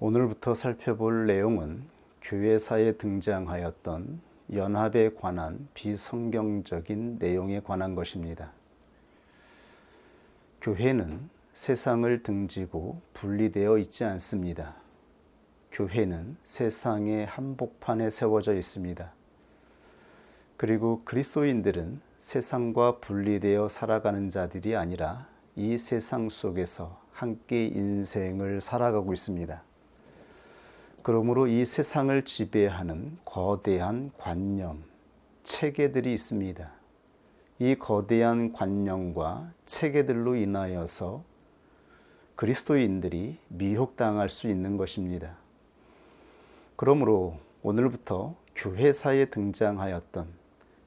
오늘부터 살펴볼 내용은 교회사에 등장하였던 연합에 관한 비성경적인 내용에 관한 것입니다. 교회는 세상을 등지고 분리되어 있지 않습니다. 교회는 세상의 한복판에 세워져 있습니다. 그리고 그리스도인들은 세상과 분리되어 살아가는 자들이 아니라 이 세상 속에서 함께 인생을 살아가고 있습니다. 그러므로 이 세상을 지배하는 거대한 관념, 체계들이 있습니다. 이 거대한 관념과 체계들로 인하여서 그리스도인들이 미혹당할 수 있는 것입니다. 그러므로 오늘부터 교회사에 등장하였던,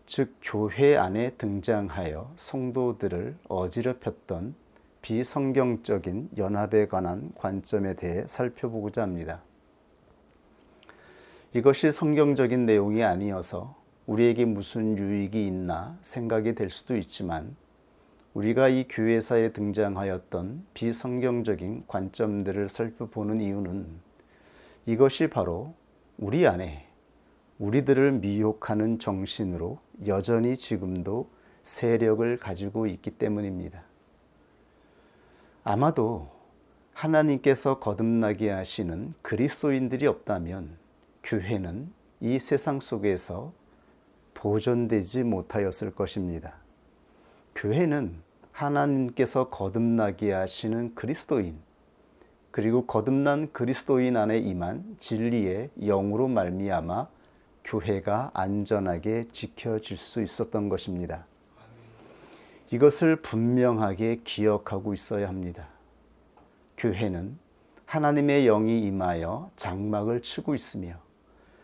즉 교회 안에 등장하여 성도들을 어지럽혔던 비성경적인 연합에 관한 관점에 대해 살펴보고자 합니다. 이것이 성경적인 내용이 아니어서 우리에게 무슨 유익이 있나 생각이 될 수도 있지만, 우리가 이 교회사에 등장하였던 비성경적인 관점들을 살펴보는 이유는 이것이 바로 우리 안에 우리들을 미혹하는 정신으로 여전히 지금도 세력을 가지고 있기 때문입니다. 아마도 하나님께서 거듭나게 하시는 그리스도인들이 없다면 교회는 이 세상 속에서 보존되지 못하였을 것입니다. 교회는 하나님께서 거듭나게 하시는 그리스도인, 그리고 거듭난 그리스도인 안에 임한 진리의 영으로 말미암아 교회가 안전하게 지켜질 수 있었던 것입니다. 이것을 분명하게 기억하고 있어야 합니다. 교회는 하나님의 영이 임하여 장막을 치고 있으며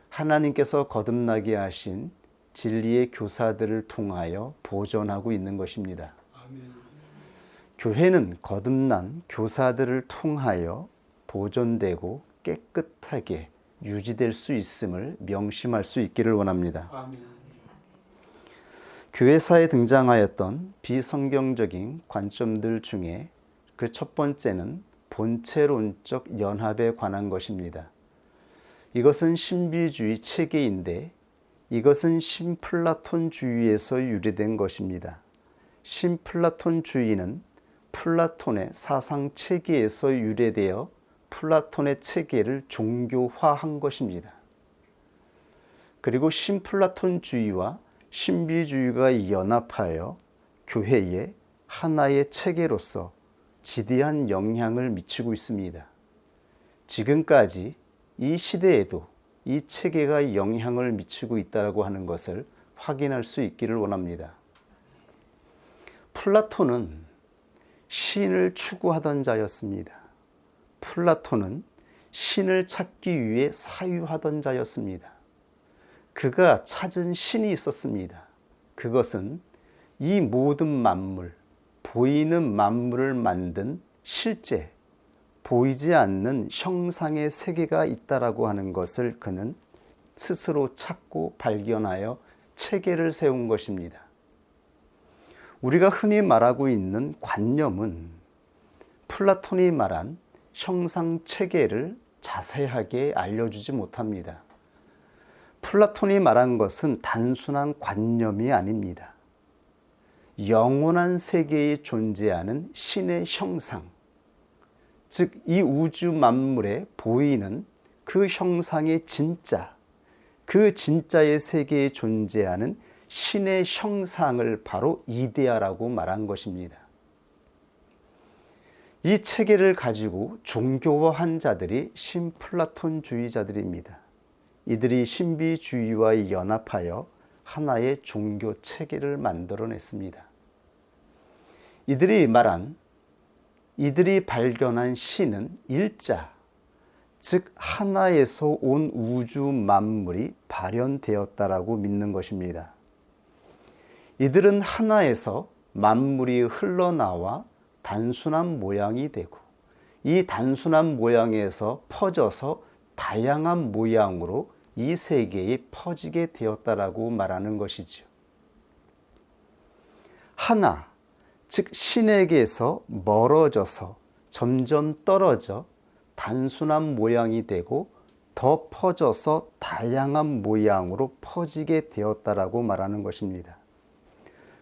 하나님께서 거듭나게 하신 진리의 교사들을 통하여 보존하고 있는 것입니다. 아멘. 교회는 거듭난 교사들을 통하여 보존되고 깨끗하게 유지될 수 있음을 명심할 수 있기를 원합니다. 아멘. 교회사에 등장하였던 비성경적인 관점들 중에 그 첫 번째는 본체론적 연합에 관한 것입니다. 이것은 신비주의 체계인데 이것은 신플라톤주의에서 유래된 것입니다. 신플라톤주의는 플라톤의 사상 체계에서 유래되어 플라톤의 체계를 종교화한 것입니다. 그리고 신플라톤주의와 신비주의가 연합하여 교회에 하나의 체계로서 지대한 영향을 미치고 있습니다. 지금까지 이 시대에도 이 체계가 영향을 미치고 있다고 하는 것을 확인할 수 있기를 원합니다. 플라톤은 신을 추구하던 자였습니다. 플라톤은 신을 찾기 위해 사유하던 자였습니다. 그가 찾은 신이 있었습니다. 그것은 이 모든 만물, 보이는 만물을 만든 실제, 보이지 않는 형상의 세계가 있다라고 하는 것을 그는 스스로 찾고 발견하여 체계를 세운 것입니다. 우리가 흔히 말하고 있는 관념은 플라톤이 말한 형상 체계를 자세하게 알려주지 못합니다. 플라톤이 말한 것은 단순한 관념이 아닙니다. 영원한 세계에 존재하는 신의 형상, 즉 이 우주 만물에 보이는 그 형상의 진짜, 그 진짜의 세계에 존재하는 신의 형상을 바로 이데아라고 말한 것입니다. 이 체계를 가지고 종교화한 자들이 신플라톤주의자들입니다. 이들이 신비주의와 연합하여 하나의 종교 체계를 만들어냈습니다. 이들이 발견한 신은 일자, 즉 하나에서 온 우주 만물이 발현되었다라고 믿는 것입니다. 이들은 하나에서 만물이 흘러나와 단순한 모양이 되고 이 단순한 모양에서 퍼져서 다양한 모양으로 이 세계에 퍼지게 되었다라고 말하는 것이지요. 하나, 즉 신에게서 멀어져서 점점 떨어져 단순한 모양이 되고 더 퍼져서 다양한 모양으로 퍼지게 되었다라고 말하는 것입니다.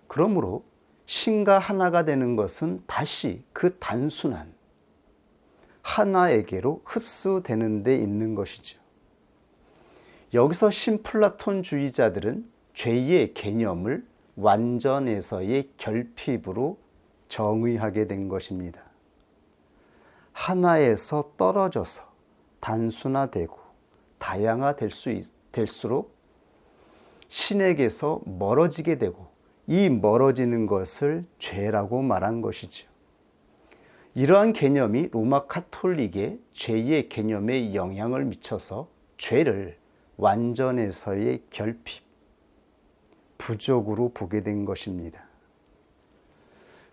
그러므로 신과 하나가 되는 것은 다시 그 단순한 하나에게로 흡수되는 데 있는 것이죠. 여기서 신플라톤주의자들은 죄의 개념을 완전에서의 결핍으로 정의하게 된 것입니다. 하나에서 떨어져서 단순화되고 다양화될수록 신에게서 멀어지게 되고 이 멀어지는 것을 죄라고 말한 것이죠. 이러한 개념이 로마 카톨릭의 죄의 개념에 영향을 미쳐서 죄를 완전에서의 결핍, 부족으로 보게 된 것입니다.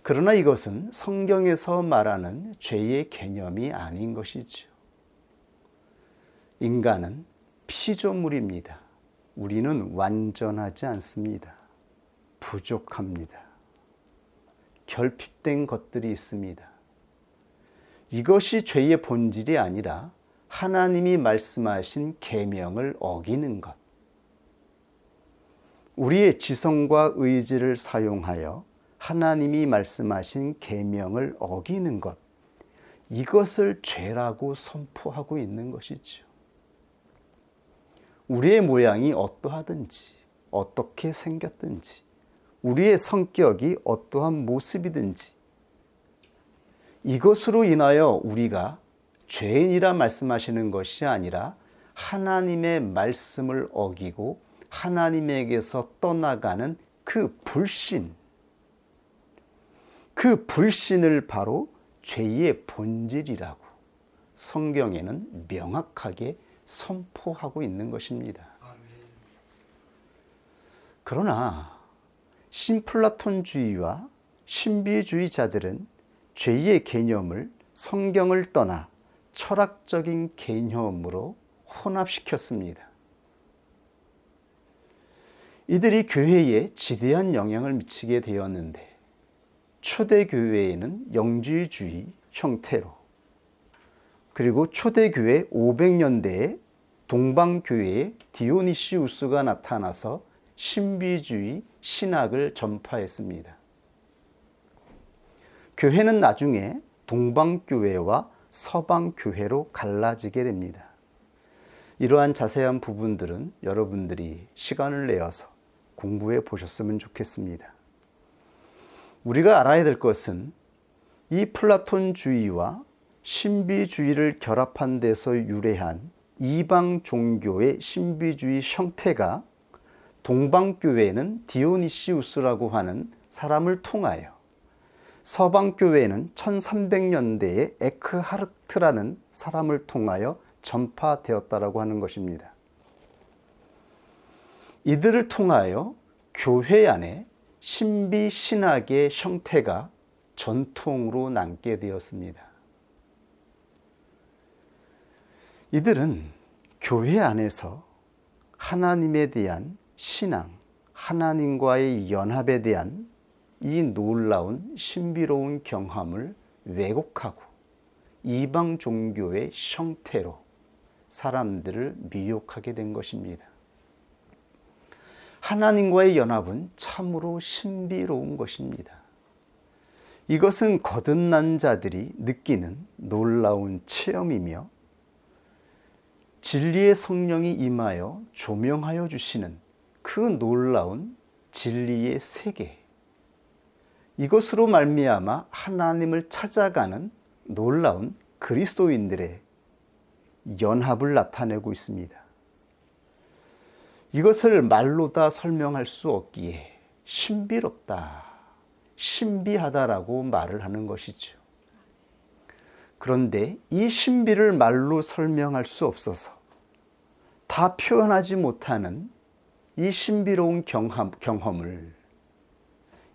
그러나 이것은 성경에서 말하는 죄의 개념이 아닌 것이죠. 인간은 피조물입니다. 우리는 완전하지 않습니다. 부족합니다. 결핍된 것들이 있습니다. 이것이 죄의 본질이 아니라 하나님이 말씀하신 계명을 어기는 것. 우리의 지성과 의지를 사용하여 하나님이 말씀하신 계명을 어기는 것. 이것을 죄라고 선포하고 있는 것이죠. 우리의 모양이 어떠하든지, 어떻게 생겼든지, 우리의 성격이 어떠한 모습이든지, 이것으로 인하여 우리가 죄인이라 말씀하시는 것이 아니라 하나님의 말씀을 어기고 하나님에게서 떠나가는 그 불신을 바로 죄의 본질이라고 성경에는 명확하게 선포하고 있는 것입니다. 그러나 신플라톤주의와 신비주의자들은 죄의 개념을 성경을 떠나 철학적인 개념으로 혼합시켰습니다. 이들이 교회에 지대한 영향을 미치게 되었는데 초대교회에는 영주주의 형태로, 그리고 초대교회 500년대에 동방교회에 디오니시우스가 나타나서 신비주의 신학을 전파했습니다. 교회는 나중에 동방교회와 서방교회로 갈라지게 됩니다. 이러한 자세한 부분들은 여러분들이 시간을 내어서 공부해 보셨으면 좋겠습니다. 우리가 알아야 될 것은 이 플라톤주의와 신비주의를 결합한 데서 유래한 이방 종교의 신비주의 형태가 동방교회는 디오니시우스라고 하는 사람을 통하여, 서방교회는 1300년대에 에크하르트라는 사람을 통하여 전파되었다라고 하는 것입니다. 이들을 통하여 교회 안에 신비 신학의 형태가 전통으로 남게 되었습니다. 이들은 교회 안에서 하나님에 대한 신앙, 하나님과의 연합에 대한 이 놀라운 신비로운 경험을 왜곡하고 이방 종교의 형태로 사람들을 미혹하게 된 것입니다. 하나님과의 연합은 참으로 신비로운 것입니다. 이것은 거듭난 자들이 느끼는 놀라운 체험이며 진리의 성령이 임하여 조명하여 주시는 그 놀라운 진리의 세계, 이것으로 말미암아 하나님을 찾아가는 놀라운 그리스도인들의 연합을 나타내고 있습니다. 이것을 말로 다 설명할 수 없기에 신비롭다, 신비하다라고 말을 하는 것이죠. 그런데 이 신비를 말로 설명할 수 없어서 다 표현하지 못하는 이 신비로운 경험을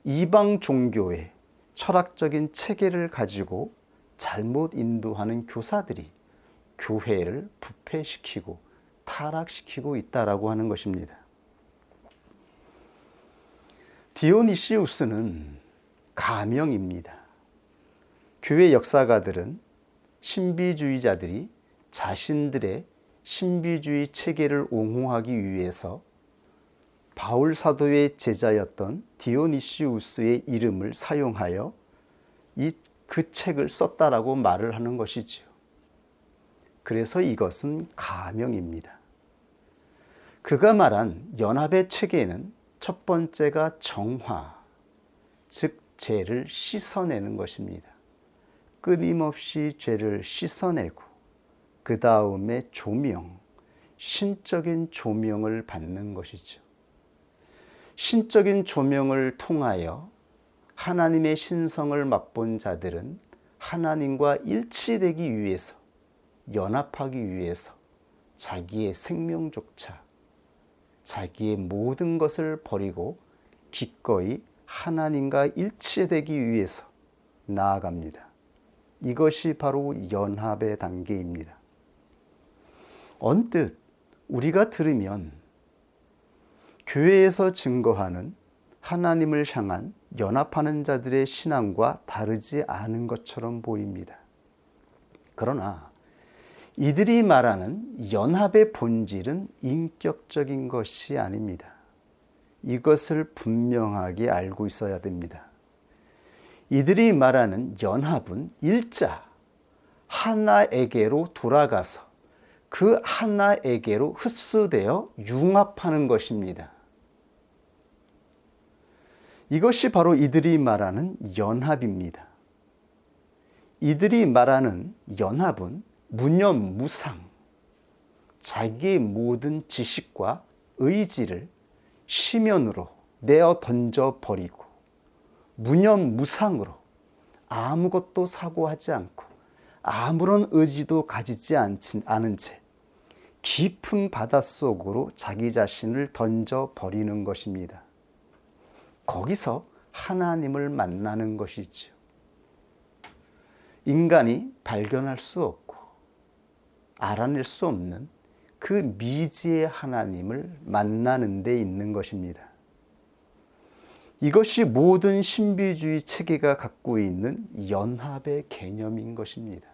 이방 종교의 철학적인 체계를 가지고 잘못 인도하는 교사들이 교회를 부패시키고 타락시키고 있다라고 하는 것입니다. 디오니시우스는 가명입니다. 교회 역사가들은 신비주의자들이 자신들의 신비주의 체계를 옹호하기 위해서 바울 사도의 제자였던 디오니시우스의 이름을 사용하여 그 책을 썼다라고 말을 하는 것이지요. 그래서 이것은 가명입니다. 그가 말한 연합의 체계는 첫 번째가 정화, 즉 죄를 씻어내는 것입니다. 끊임없이 죄를 씻어내고 그 다음에 조명, 신적인 조명을 받는 것이죠. 신적인 조명을 통하여 하나님의 신성을 맛본 자들은 하나님과 일치되기 위해서, 연합하기 위해서 자기의 생명조차, 자기의 모든 것을 버리고 기꺼이 하나님과 일치되기 위해서 나아갑니다. 이것이 바로 연합의 단계입니다. 언뜻 우리가 들으면 교회에서 증거하는 하나님을 향한 연합하는 자들의 신앙과 다르지 않은 것처럼 보입니다. 그러나 이들이 말하는 연합의 본질은 인격적인 것이 아닙니다. 이것을 분명하게 알고 있어야 됩니다. 이들이 말하는 연합은 일자, 하나에게로 돌아가서 그 하나에게로 흡수되어 융합하는 것입니다. 이것이 바로 이들이 말하는 연합입니다. 이들이 말하는 연합은 무념무상, 자기의 모든 지식과 의지를 시면으로 내어 던져버리고 무념무상으로 아무것도 사고하지 않고 아무런 의지도 가지지 않은 채 깊은 바닷속으로 자기 자신을 던져버리는 것입니다. 거기서 하나님을 만나는 것이지요. 인간이 발견할 수 없고 알아낼 수 없는 그 미지의 하나님을 만나는 데 있는 것입니다. 이것이 모든 신비주의 체계가 갖고 있는 연합의 개념인 것입니다.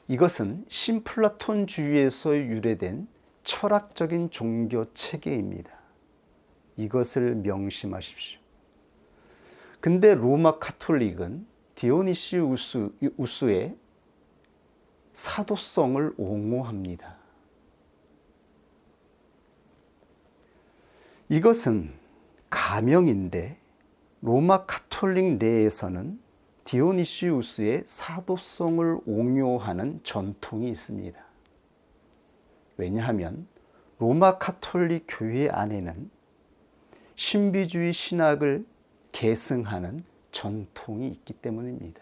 이것은 신플라톤주의에서 유래된 철학적인 종교 체계입니다. 이것을 명심하십시오. 근데 로마 카톨릭은 디오니시우스의 사도성을 옹호합니다. 이것은 가명인데 로마 카톨릭 내에서는 디오니시우스의 사도성을 옹호하는 전통이 있습니다. 왜냐하면 로마 카톨릭 교회 안에는 신비주의 신학을 계승하는 전통이 있기 때문입니다.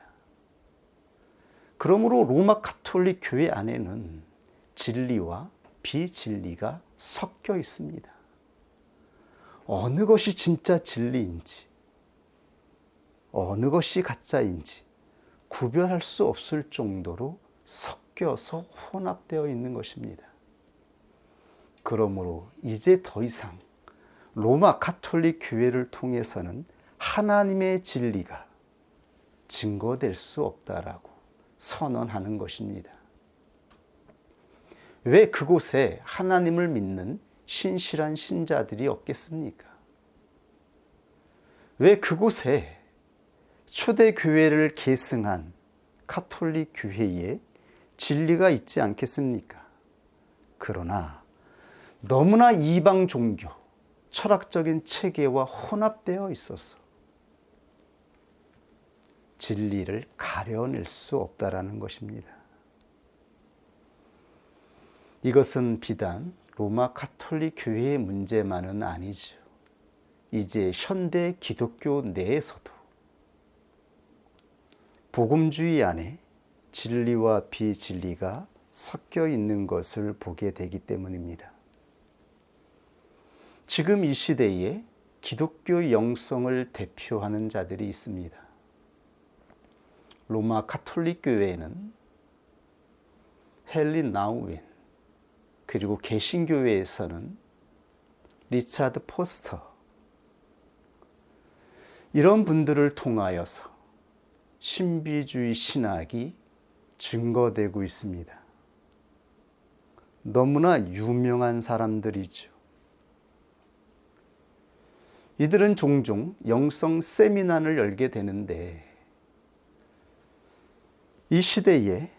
그러므로 로마 카톨릭 교회 안에는 진리와 비진리가 섞여 있습니다. 어느 것이 진짜 진리인지, 어느 것이 가짜인지 구별할 수 없을 정도로 섞여서 혼합되어 있는 것입니다. 그러므로 이제 더 이상 로마 카톨릭 교회를 통해서는 하나님의 진리가 증거될 수 없다라고 선언하는 것입니다. 왜 그곳에 하나님을 믿는 신실한 신자들이 없겠습니까? 왜 그곳에 초대교회를 계승한 카톨릭 교회에 진리가 있지 않겠습니까? 그러나 너무나 이방 종교, 철학적인 체계와 혼합되어 있어서 진리를 가려낼 수 없다라는 것입니다. 이것은 비단 로마 카톨릭 교회의 문제만은 아니죠. 이제 현대 기독교 내에서도 복음주의 안에 진리와 비진리가 섞여 있는 것을 보게 되기 때문입니다. 지금 이 시대에 기독교 영성을 대표하는 자들이 있습니다. 로마 카톨릭 교회에는 헨리 나우인, 그리고 개신교회에서는 리차드 포스터, 이런 분들을 통하여서 신비주의 신학이 증거되고 있습니다. 너무나 유명한 사람들이죠. 이들은 종종 영성 세미나를 열게 되는데 이 시대에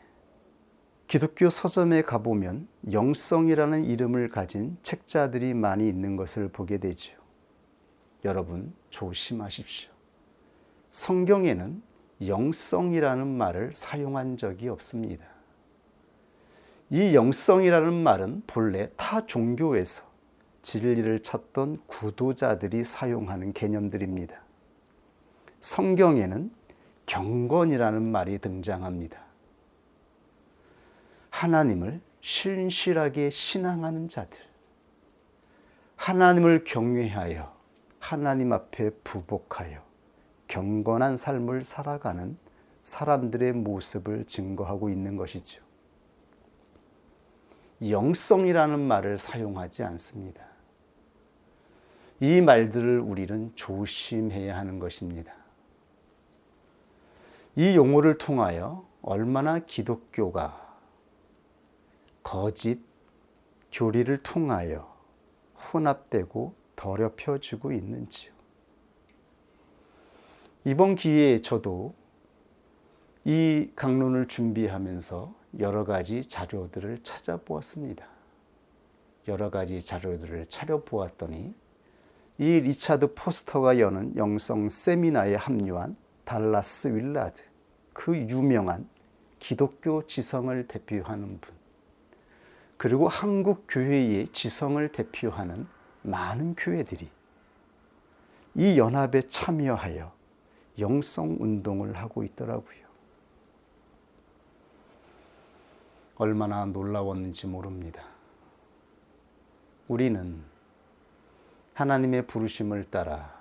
기독교 서점에 가보면 영성이라는 이름을 가진 책자들이 많이 있는 것을 보게 되죠. 여러분 조심하십시오. 성경에는 영성이라는 말을 사용한 적이 없습니다. 이 영성이라는 말은 본래 타 종교에서 진리를 찾던 구도자들이 사용하는 개념들입니다. 성경에는 경건이라는 말이 등장합니다. 하나님을 신실하게 신앙하는 자들, 하나님을 경외하여 하나님 앞에 부복하여 경건한 삶을 살아가는 사람들의 모습을 증거하고 있는 것이죠. 영성이라는 말을 사용하지 않습니다. 이 말들을 우리는 조심해야 하는 것입니다. 이 용어를 통하여 얼마나 기독교가 거짓 교리를 통하여 혼합되고 더럽혀지고 있는지요. 이번 기회에 저도 이 강론을 준비하면서 여러 가지 자료들을 찾아보았습니다. 여러 가지 자료들을 차려보았더니 이 리차드 포스터가 여는 영성 세미나에 합류한 달라스 윌라드, 그 유명한 기독교 지성을 대표하는 분, 그리고 한국 교회의 지성을 대표하는 많은 교회들이 이 연합에 참여하여 영성 운동을 하고 있더라고요. 얼마나 놀라웠는지 모릅니다. 우리는 하나님의 부르심을 따라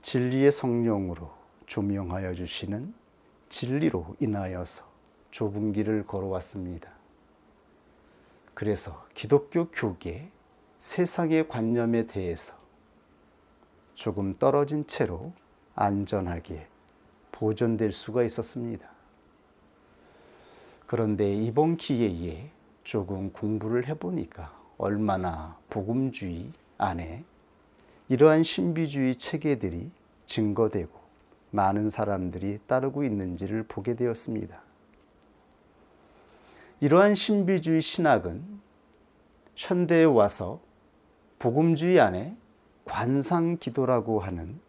진리의 성령으로 조명하여 주시는 진리로 인하여서 좁은 길을 걸어왔습니다. 그래서 기독교 교계, 세상의 관념에 대해서 조금 떨어진 채로 안전하게 보존될 수가 있었습니다. 그런데 이번 기회에 조금 공부를 해보니까 얼마나 복음주의 안에 이러한 신비주의 체계들이 증거되고 많은 사람들이 따르고 있는지를 보게 되었습니다. 이러한 신비주의 신학은 현대에 와서 복음주의 안에 관상기도라고 하는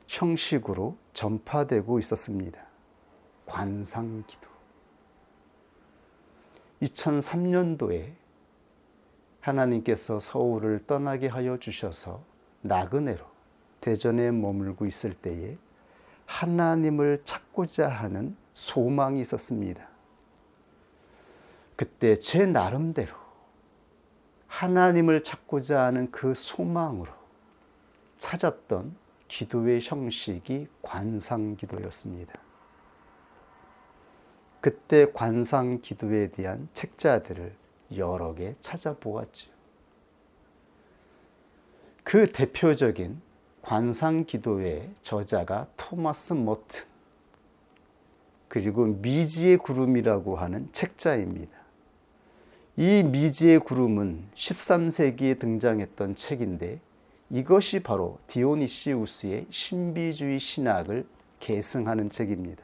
형식으로 전파되고 있었습니다. 관상기도. 2003년도에 하나님께서 서울을 떠나게 하여 주셔서 나그네로 대전에 머물고 있을 때에 하나님을 찾고자 하는 소망이 있었습니다. 그때 제 나름대로 하나님을 찾고자 하는 그 소망으로 찾았던 기도의 형식이 관상기도였습니다. 그때 관상기도에 대한 책자들을 여러 개 찾아보았죠. 그 대표적인 관상기도의 저자가 토마스 머튼, 그리고 미지의 구름이라고 하는 책자입니다. 이 미지의 구름은 13세기에 등장했던 책인데 이것이 바로 디오니시우스의 신비주의 신학을 계승하는 책입니다.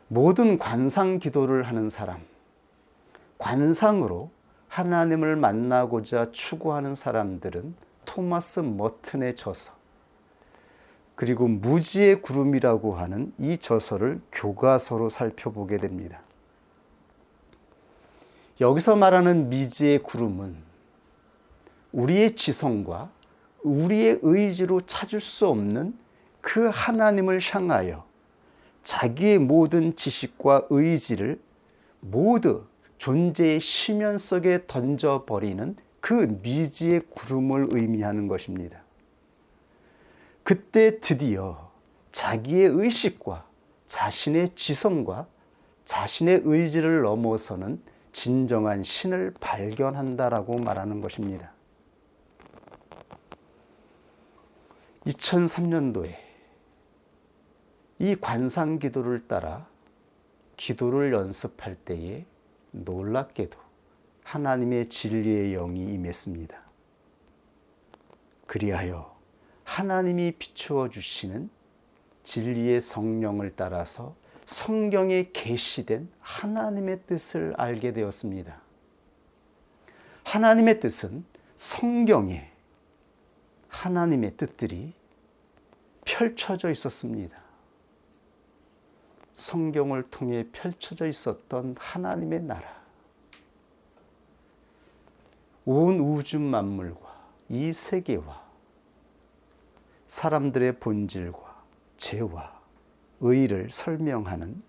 모든 관상 기도를 하는 사람, 관상으로 하나님을 만나고자 추구하는 사람들은 토마스 머튼의 저서, 그리고 무지의 구름이라고 하는 이 저서를 교과서로 살펴보게 됩니다. 여기서 말하는 미지의 구름은 우리의 지성과 우리의 의지로 찾을 수 없는 그 하나님을 향하여 자기의 모든 지식과 의지를 모두 존재의 심연 속에 던져버리는 그 미지의 구름을 의미하는 것입니다. 그때 드디어 자기의 의식과 자신의 지성과 자신의 의지를 넘어서는 진정한 신을 발견한다라고 말하는 것입니다. 2003년도에 이 관상 기도를 따라 기도를 연습할 때에 놀랍게도 하나님의 진리의 영이 임했습니다. 그리하여 하나님이 비추어 주시는 진리의 성령을 따라서 성경에 계시된 하나님의 뜻을 알게 되었습니다. 하나님의 뜻은 성경에 하나님의 뜻들이 펼쳐져 있었습니다. 성경을 통해 펼쳐져 있었던 하나님의 나라. 온 우주 만물과 이 세계와 사람들의 본질과 죄와 의를 설명하는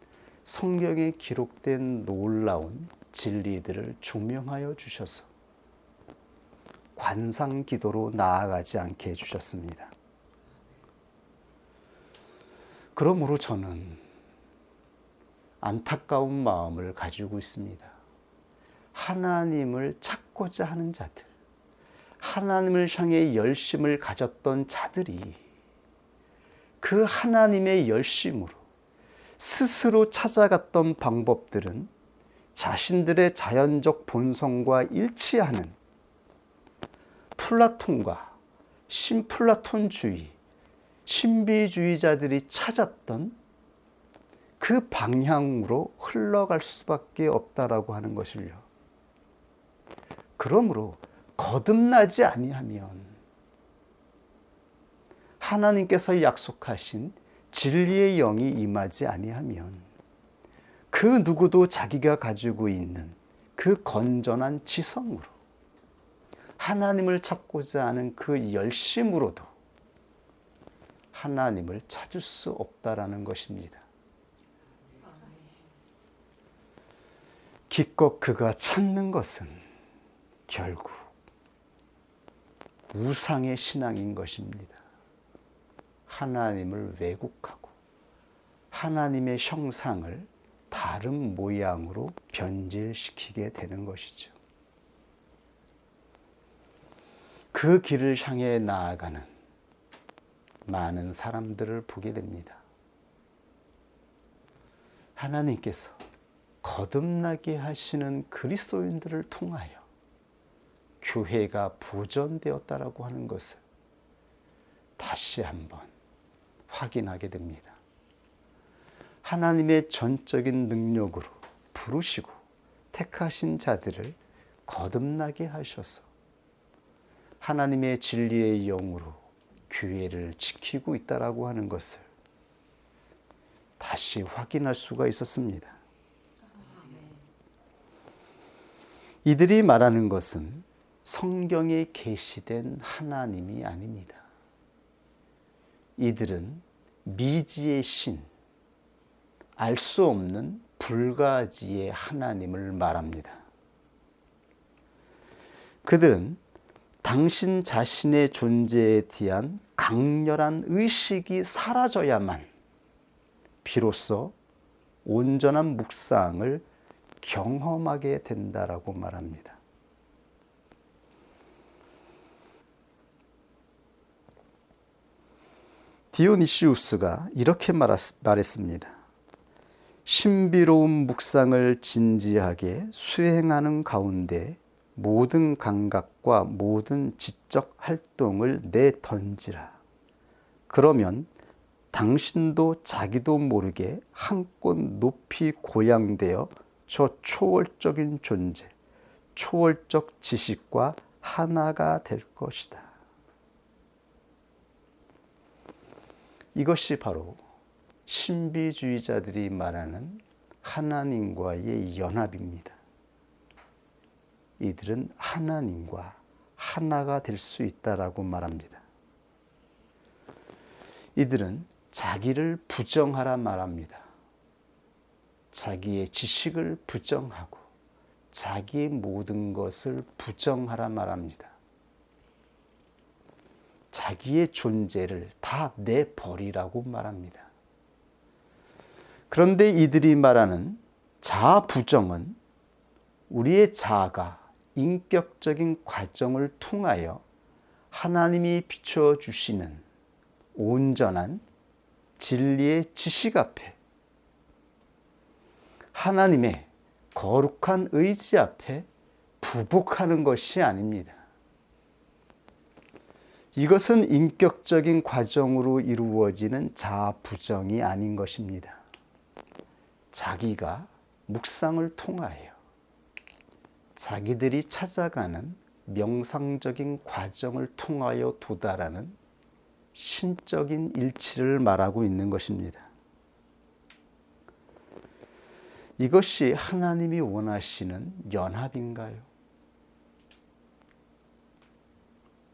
성경에 기록된 놀라운 진리들을 조명하여 주셔서 관상 기도로 나아가지 않게 해주셨습니다. 그러므로 저는 안타까운 마음을 가지고 있습니다. 하나님을 찾고자 하는 자들, 하나님을 향해 열심을 가졌던 자들이 그 하나님의 열심으로 스스로 찾아갔던 방법들은 자신들의 자연적 본성과 일치하는 플라톤과 신플라톤주의, 신비주의자들이 찾았던 그 방향으로 흘러갈 수밖에 없다라고 하는 것을요. 그러므로 거듭나지 아니하면 하나님께서 약속하신 진리의 영이 임하지 아니하면 그 누구도 자기가 가지고 있는 그 건전한 지성으로 하나님을 찾고자 하는 그 열심으로도 하나님을 찾을 수 없다라는 것입니다. 기껏 그가 찾는 것은 결국 우상의 신앙인 것입니다. 하나님을 왜곡하고 하나님의 형상을 다른 모양으로 변질시키게 되는 것이죠. 그 길을 향해 나아가는 많은 사람들을 보게 됩니다. 하나님께서 거듭나게 하시는 그리스도인들을 통하여 교회가 보존되었다라고 하는 것을 다시 한번 확인하게 됩니다. 하나님의 전적인 능력으로 부르시고 택하신 자들을 거듭나게 하셔서 하나님의 진리의 영으로 교회를 지키고 있다라고 하는 것을 다시 확인할 수가 있었습니다. 이들이 말하는 것은 성경에 계시된 하나님이 아닙니다. 이들은 미지의 신, 알 수 없는 불가지의 하나님을 말합니다. 그들은 당신 자신의 존재에 대한 강렬한 의식이 사라져야만 비로소 온전한 묵상을 경험하게 된다라고 말합니다. 디오니시우스가 이렇게 말했습니다. 신비로운 묵상을 진지하게 수행하는 가운데 모든 감각과 모든 지적 활동을 내던지라. 그러면 당신도 자기도 모르게 한껏 높이 고양되어 저 초월적인 존재, 초월적 지식과 하나가 될 것이다. 이것이 바로 신비주의자들이 말하는 하나님과의 연합입니다. 이들은 하나님과 하나가 될 수 있다라고 말합니다. 이들은 자기를 부정하라 말합니다. 자기의 지식을 부정하고 자기의 모든 것을 부정하라 말합니다. 자기의 존재를 다 내버리라고 말합니다. 그런데 이들이 말하는 자아 부정은 우리의 자아가 인격적인 과정을 통하여 하나님이 비춰 주시는 온전한 진리의 지식 앞에, 하나님의 거룩한 의지 앞에 부복하는 것이 아닙니다. 이것은 인격적인 과정으로 이루어지는 자부정이 아닌 것입니다. 자기가 묵상을 통하여 자기들이 찾아가는 명상적인 과정을 통하여 도달하는 신적인 일치를 말하고 있는 것입니다. 이것이 하나님이 원하시는 연합인가요?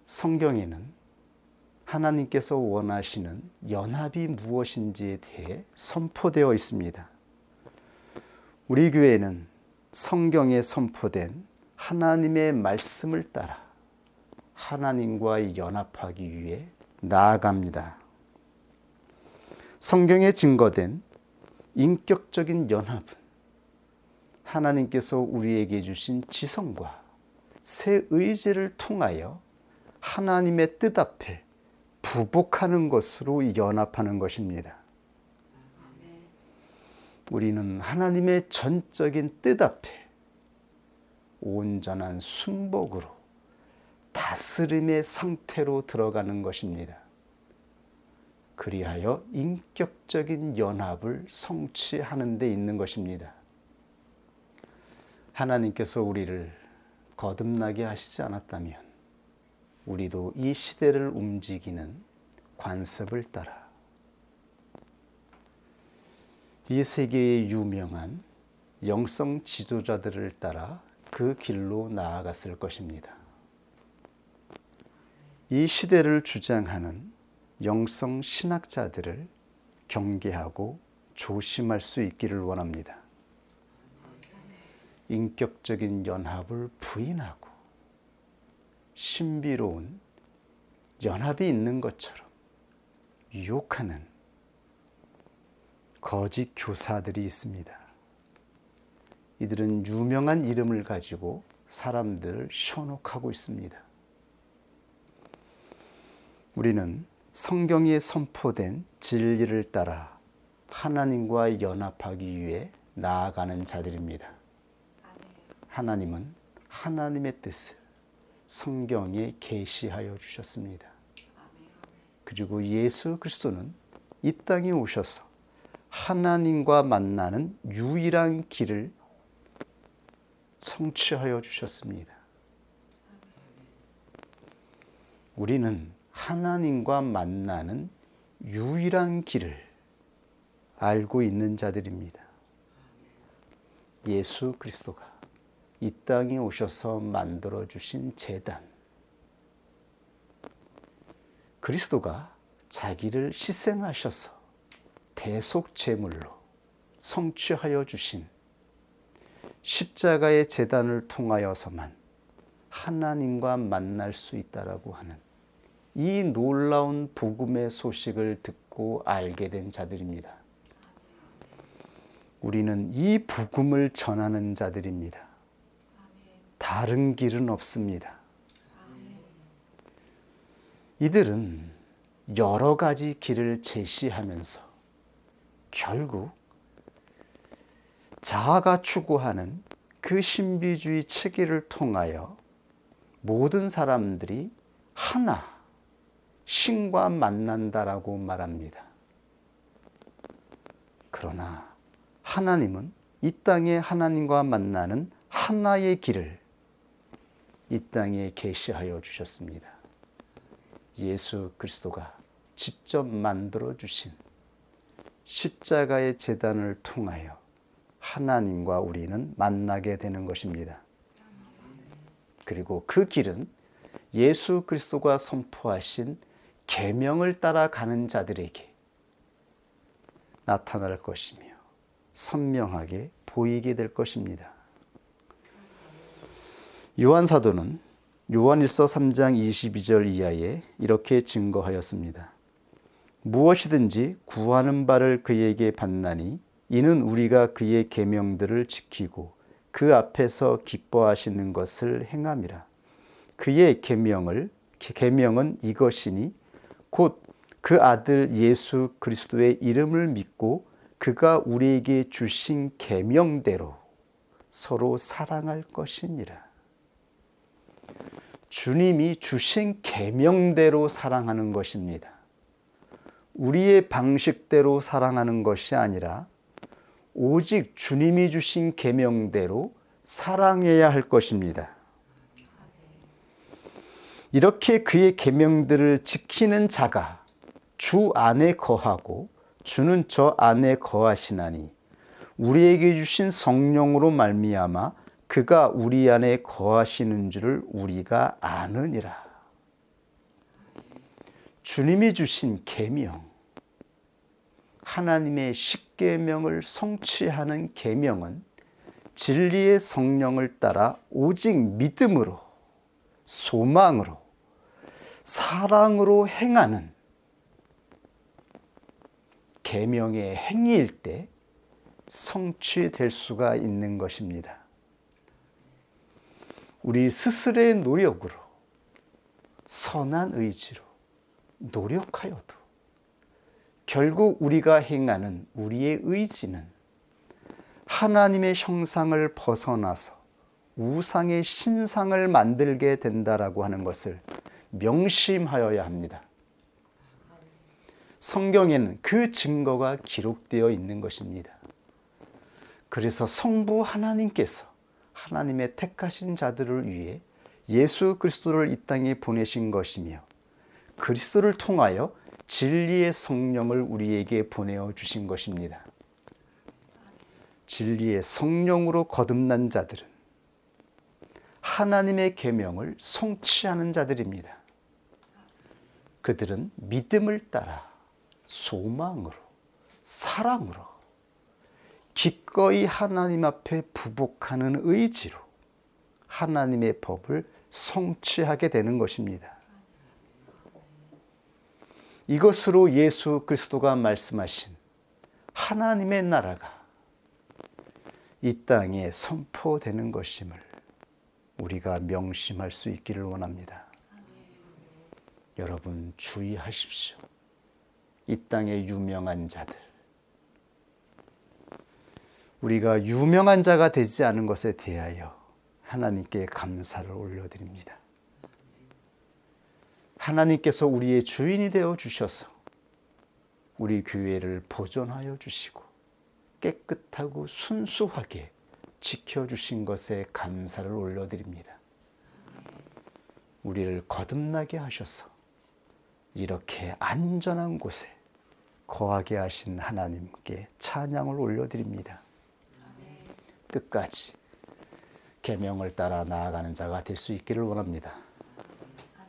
성경에는 하나님께서 원하시는 연합이 무엇인지에 대해 선포되어 있습니다. 우리 교회는 성경에 선포된 하나님의 말씀을 따라 하나님과 연합하기 위해 나아갑니다. 성경에 증거된 인격적인 연합은 하나님께서 우리에게 주신 지성과 새 의지를 통하여 하나님의 뜻 앞에 부복하는 것으로 연합하는 것입니다. 우리는 하나님의 전적인 뜻 앞에 온전한 순복으로 다스림의 상태로 들어가는 것입니다. 그리하여 인격적인 연합을 성취하는 데 있는 것입니다. 하나님께서 우리를 거듭나게 하시지 않았다면 우리도 이 시대를 움직이는 관습을 따라 이 세계의 유명한 영성 지도자들을 따라 그 길로 나아갔을 것입니다. 이 시대를 주장하는 영성 신학자들을 경계하고 조심할 수 있기를 원합니다. 인격적인 연합을 부인하고 신비로운 연합이 있는 것처럼 유혹하는 거짓 교사들이 있습니다. 이들은 유명한 이름을 가지고 사람들을 현혹하고 있습니다. 우리는 성경에 선포된 진리를 따라 하나님과 연합하기 위해 나아가는 자들입니다. 하나님은 하나님의 뜻을 성경에 계시하여 주셨습니다. 그리고 예수 그리스도는 이 땅에 오셔서 하나님과 만나는 유일한 길을 성취하여 주셨습니다. 우리는 하나님과 만나는 유일한 길을 알고 있는 자들입니다. 예수 그리스도가 이 땅에 오셔서 만들어주신 제단, 그리스도가 자기를 희생하셔서 대속제물로 성취하여 주신 십자가의 제단을 통하여서만 하나님과 만날 수 있다라고 하는 이 놀라운 복음의 소식을 듣고 알게 된 자들입니다. 우리는 이 복음을 전하는 자들입니다. 다른 길은 없습니다. 이들은 여러 가지 길을 제시하면서 결국 자아가 추구하는 그 신비주의 체계를 통하여 모든 사람들이 하나, 신과 만난다라고 말합니다. 그러나 하나님은 이 땅에 하나님과 만나는 하나의 길을 이 땅에 계시하여 주셨습니다. 예수 그리스도가 직접 만들어 주신 십자가의 제단을 통하여 하나님과 우리는 만나게 되는 것입니다. 그리고 그 길은 예수 그리스도가 선포하신 계명을 따라가는 자들에게 나타날 것이며 선명하게 보이게 될 것입니다. 요한 사도는 요한일서 3장 22절 이하에 이렇게 증거하였습니다. 무엇이든지 구하는 바를 그에게 받나니 이는 우리가 그의 계명들을 지키고 그 앞에서 기뻐하시는 것을 행함이라. 그의 계명은 이것이니 곧 그 아들 예수 그리스도의 이름을 믿고 그가 우리에게 주신 계명대로 서로 사랑할 것이니라. 주님이 주신 계명대로 사랑하는 것입니다. 우리의 방식대로 사랑하는 것이 아니라 오직 주님이 주신 계명대로 사랑해야 할 것입니다. 이렇게 그의 계명들을 지키는 자가 주 안에 거하고 주는 저 안에 거하시나니 우리에게 주신 성령으로 말미암아 그가 우리 안에 거하시는 줄을 우리가 아느니라. 주님이 주신 계명, 하나님의 십계명을 성취하는 계명은 진리의 성령을 따라 오직 믿음으로, 소망으로, 사랑으로 행하는 계명의 행위일 때 성취될 수가 있는 것입니다. 우리 스스로의 노력으로, 선한 의지로 노력하여도 결국 우리가 행하는 우리의 의지는 하나님의 형상을 벗어나서 우상의 신상을 만들게 된다라고 하는 것을 명심하여야 합니다. 성경에는 그 증거가 기록되어 있는 것입니다. 그래서 성부 하나님께서 하나님의 택하신 자들을 위해 예수 그리스도를 이 땅에 보내신 것이며 그리스도를 통하여 진리의 성령을 우리에게 보내어 주신 것입니다. 진리의 성령으로 거듭난 자들은 하나님의 계명을 성취하는 자들입니다. 그들은 믿음을 따라 소망으로, 사랑으로 기꺼이 하나님 앞에 부복하는 의지로 하나님의 법을 성취하게 되는 것입니다. 이것으로 예수 그리스도가 말씀하신 하나님의 나라가 이 땅에 선포되는 것임을 우리가 명심할 수 있기를 원합니다. 여러분 주의하십시오. 이 땅의 유명한 자들, 우리가 유명한 자가 되지 않은 것에 대하여 하나님께 감사를 올려드립니다. 하나님께서 우리의 주인이 되어 주셔서 우리 교회를 보존하여 주시고 깨끗하고 순수하게 지켜주신 것에 감사를 올려드립니다. 우리를 거듭나게 하셔서 이렇게 안전한 곳에 거하게 하신 하나님께 찬양을 올려드립니다. 끝까지 계명을 따라 나아가는 자가 될 수 있기를 원합니다.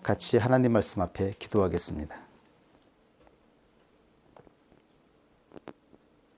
같이 하나님 말씀 앞에 기도하겠습니다.